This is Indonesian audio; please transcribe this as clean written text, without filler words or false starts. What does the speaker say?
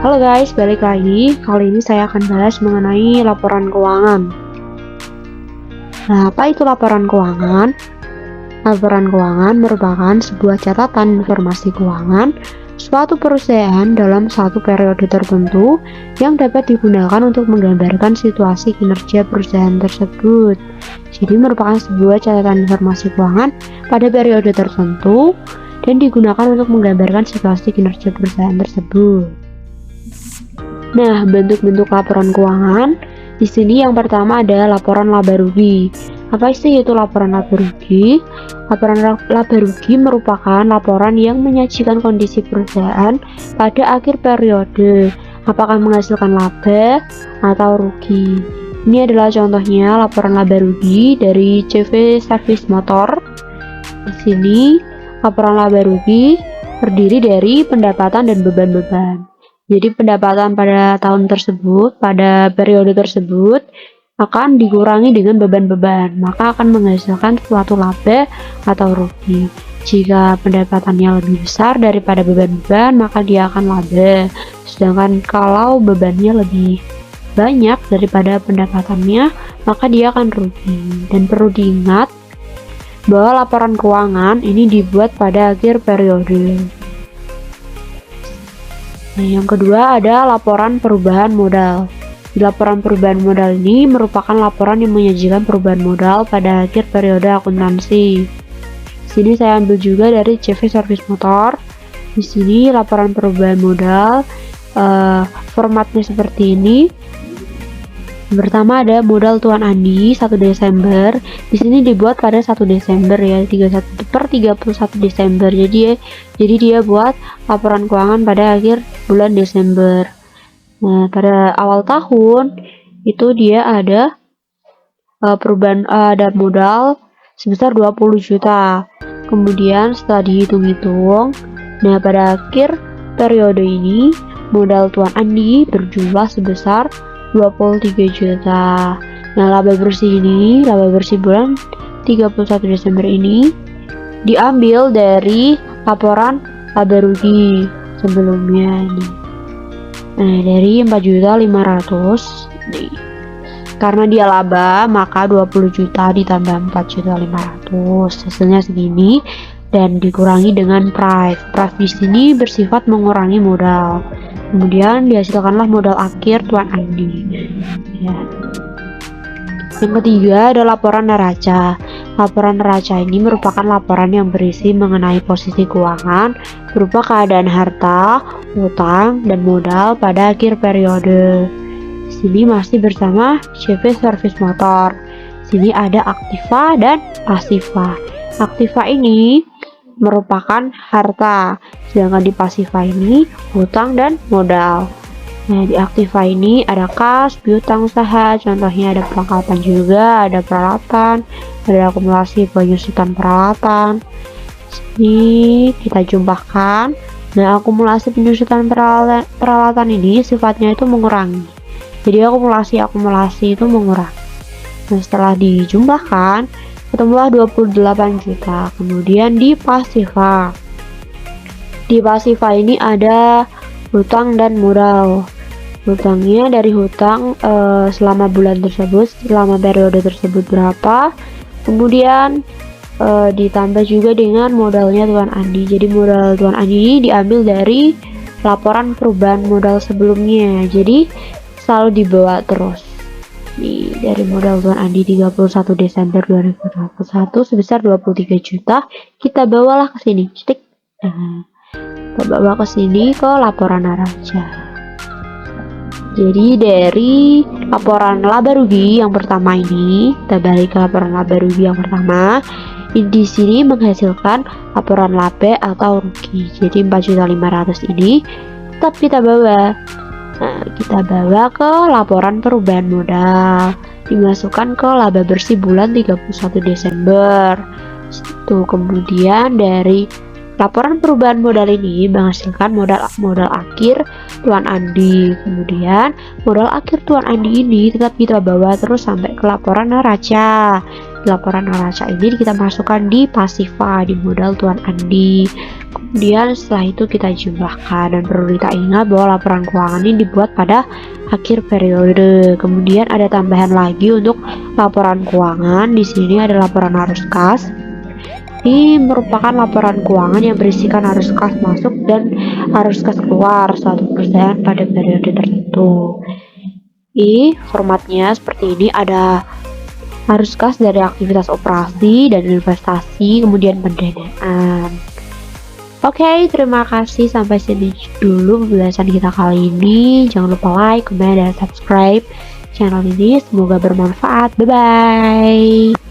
Halo guys, balik lagi. Kali ini saya akan bahas mengenai laporan keuangan. Nah, apa itu laporan keuangan? Laporan keuangan merupakan sebuah catatan informasi keuangan suatu perusahaan dalam satu periode tertentu yang dapat digunakan untuk menggambarkan situasi kinerja perusahaan tersebut. Jadi merupakan sebuah catatan informasi keuangan pada periode tertentu dan digunakan untuk menggambarkan situasi kinerja perusahaan tersebut. Nah, bentuk-bentuk laporan keuangan di sini yang pertama ada laporan laba rugi. Apa sih itu laporan laba rugi? Laporan laba rugi merupakan laporan yang menyajikan kondisi perusahaan pada akhir periode, apakah menghasilkan laba atau rugi. Ini adalah contohnya laporan laba rugi dari CV Service Motor. Di sini laporan laba rugi terdiri dari pendapatan dan beban-beban. Jadi pendapatan pada tahun tersebut, pada periode tersebut akan dikurangi dengan beban-beban, maka akan menghasilkan suatu laba atau rugi. Jika pendapatannya lebih besar daripada beban-beban, maka dia akan laba. Sedangkan kalau bebannya lebih banyak daripada pendapatannya, maka dia akan rugi. Dan perlu diingat bahwa laporan keuangan ini dibuat pada akhir periode. Nah, yang kedua ada laporan perubahan modal. Di laporan perubahan modal ini merupakan laporan yang menyajikan perubahan modal pada akhir periode akuntansi. Sini saya ambil juga dari CV Service Motor. Di sini laporan perubahan modal formatnya seperti ini. Yang pertama ada modal Tuan Andi 1 Desember. Di sini dibuat pada 1 Desember ya, 31 Desember. Jadi dia buat laporan keuangan pada akhir bulan Desember. Nah, pada awal tahun itu dia ada perubahan ada modal sebesar 20 juta. Kemudian setelah dihitung-hitung, nah pada akhir periode ini modal Tuan Andi berjumlah sebesar 23 juta. Nah, laba bersih bulan 31 Desember ini diambil dari laporan laba rugi sebelumnya ini. Nah, dari 4.500.000 nih. Karena dia laba, maka 20 juta ditambah 4.500.000, hasilnya segini dan dikurangi dengan price. Price di sini bersifat mengurangi modal. Kemudian dihasilkanlah modal akhir Tuan Andi. Ya. Yang ketiga ada laporan neraca. Laporan neraca ini merupakan laporan yang berisi mengenai posisi keuangan berupa keadaan harta, utang, dan modal pada akhir periode. Sini masih bersama CV Service Motor. Sini ada aktiva dan pasiva. Aktiva ini merupakan harta, sedangkan di pasiva ini hutang dan modal. Nah, di aktiva ini ada kas, piutang usaha, contohnya ada perlengkapan juga, ada peralatan, ada akumulasi penyusutan peralatan. Ini kita jumlahkan. Nah, akumulasi penyusutan peralatan ini sifatnya itu mengurangi. Jadi akumulasi itu mengurangi. Nah, setelah dijumlahkan ketemulah 28 juta. Kemudian di pasiva ini ada hutang dan modal. Hutangnya dari hutang selama bulan tersebut, selama periode tersebut berapa, kemudian ditambah juga dengan modalnya Tuan Andi. Jadi modal Tuan Andi ini diambil dari laporan perubahan modal sebelumnya, jadi selalu dibawa terus. Dari modal Tuan Andi 31 Desember 2021 sebesar 23 juta, kita bawalah ke sini. Kita bawa ke sini ke laporan neraca. Jadi dari laporan laba rugi yang pertama ini, kita balik ke laporan laba rugi yang pertama. Di sini menghasilkan laporan laba atau rugi. Jadi 4.500.000 ini tetap kita bawa. Nah, kita bawa ke laporan perubahan modal, dimasukkan ke laba bersih bulan 31 Desember. Kemudian dari laporan perubahan modal ini menghasilkan modal akhir Tuan Andi. Kemudian modal akhir Tuan Andi ini tetap kita bawa terus sampai ke laporan neraca. laporan neraca ini kita masukkan di pasifa di modal Tuan Andi. Kemudian setelah itu kita jumlahkan, dan perlu kita ingat bahwa laporan keuangan ini dibuat pada akhir periode. Kemudian ada tambahan lagi untuk laporan keuangan. Di sini ada laporan arus kas. Ini merupakan laporan keuangan yang berisikan arus kas masuk dan arus kas keluar suatu perusahaan pada periode tertentu. Formatnya seperti ini, ada arus kas dari aktivitas operasi dan investasi, kemudian pendanaan. Oke, terima kasih, sampai sini dulu pembahasan kita kali ini. Jangan lupa like, comment, dan subscribe channel ini. Semoga bermanfaat. Bye bye.